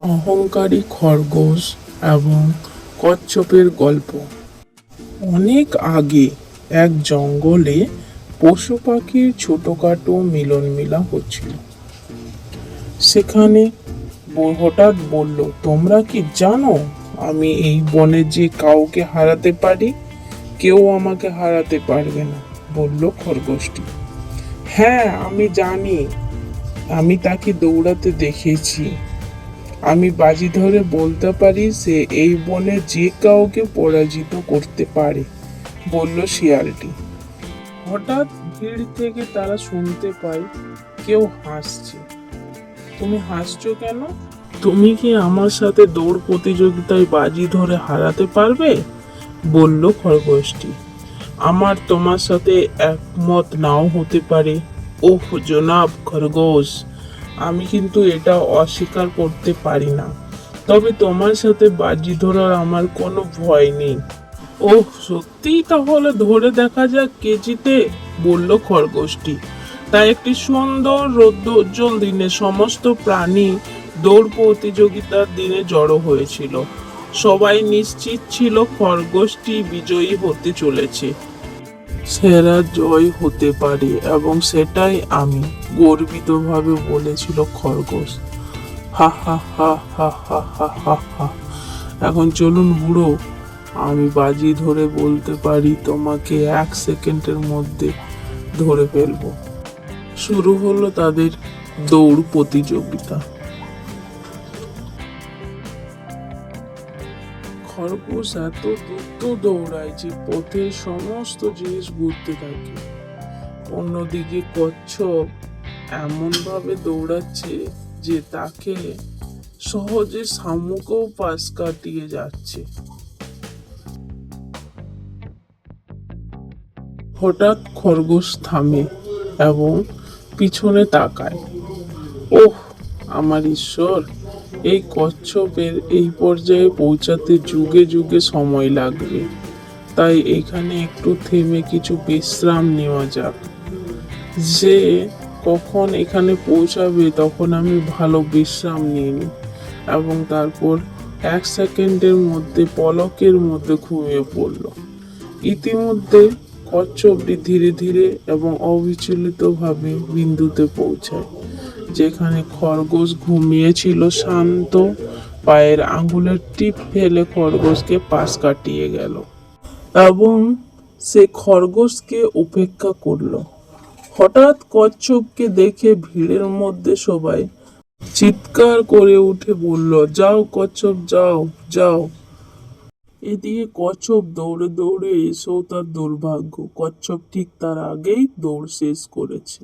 অহংকারী খরগোশ এবং কচ্ছপের গল্প। অনেক আগে এক জঙ্গলে পশু পাখির ছোটখাটো মিলন মেলা হচ্ছিল। সেখানে হঠাৎ বলল, তোমরা কি জানো আমি এই বনে যে কাউকে হারাতে পারি? কেউ আমাকে হারাতে পারবে না, বলল খরগোশটি। হ্যাঁ, আমি জানি, আমি তাকে দৌড়াতে দেখেছি। আমি বাজি ধরে বলতে পারি সে এই বনে যে কাউকে পরাজিত করতে পারে, বলল শিয়ালটি। হঠাৎ ভিড় থেকে তারা শুনতে পায় কেউ হাসছে। তুমি হাসছো কেন? তুমি কি আমার সাথে দৌড় প্রতিযোগিতায় বাজি ধরে হারাতে পারবে, বলল খরগোশটি। আমার তোমার সাথে একমত নাও হতে পারে। ওহ জনাব খরগোশ, আমি কিন্তু এটা অস্বীকার করতে পারি না, তবে তোমার সাথে বাজি ধরার আমার কোনো ভয় নেই। ওহ সত্যিই? তাহলে ধরে দেখা যাক কে জিতে, বলল খরগোশটি। তাই একটি সুন্দর রৌদ্রোজ্জ্বল দিনে সমস্ত প্রাণী দৌড় প্রতিযোগিতার দিনে জড়ো হয়েছিল। সবাই নিশ্চিত ছিল খরগোশটি বিজয়ী হতে চলেছে। সেরা জয় হতে পারে এবং সেটাই আমি, গর্বিতভাবে বলেছিল খরগোশ। হা হা হা হা হা হা হা হা। এখন চলুন বুড়ো, আমি বাজি ধরে বলতে পারি তোমাকে 1 সেকেন্ডের মধ্যে ধরে ফেলবো। শুরু হলো তাদের দৌড় প্রতিযোগিতা। খরগোশ এত দ্রুত দৌড়ায় যে পথের সমস্ত জিনিস ঘুরতে থাকে। অন্যদিকে কচ্ছপ এমন ভাবে দৌড়াচ্ছে যে তাকে সহজে শামুকও পাশ কাটিয়ে যাচ্ছে। হঠাৎ খরগোশ থামে এবং পিছনে তাকায়। ওহ আমার ঈশ্বর, এই কচ্ছপের এই পর্যায়ে পৌঁছাতে যুগে যুগে সময় লাগবে। তাই এখানে একটু থেমে কিছু বিশ্রাম নেওয়া যাক। যে কখন এখানে পৌঁছাবে তখন আমি ভালো বিশ্রাম নিয়ে নিই এবং তারপর 1 সেকেন্ডের মধ্যে পলকের মধ্যে ঘুমিয়ে পড়ল। ইতিমধ্যে কচ্ছপটি ধীরে ধীরে এবং অবিচলিতভাবে বিন্দুতে পৌঁছায়, যেখানে খরগোশ ঘুমিয়েছিল শান্ত। পায়ের আঙ্গুলের টিপ ফেলে খরগোশকে পাশ কাটিয়ে গেল এবং সে খরগোশকে উপেক্ষা করলো। হঠাৎ কচ্ছপকে দেখে ভিড়ের মধ্যে সবাই চিৎকার করে উঠে বলল, যাও কচ্ছপ যাও যাও। এদিকে কচ্ছপ দৌড়ে দৌড়ে এসেও তার দুর্ভাগ্য, কচ্ছপ ঠিক তার আগেই দৌড় শেষ করেছে।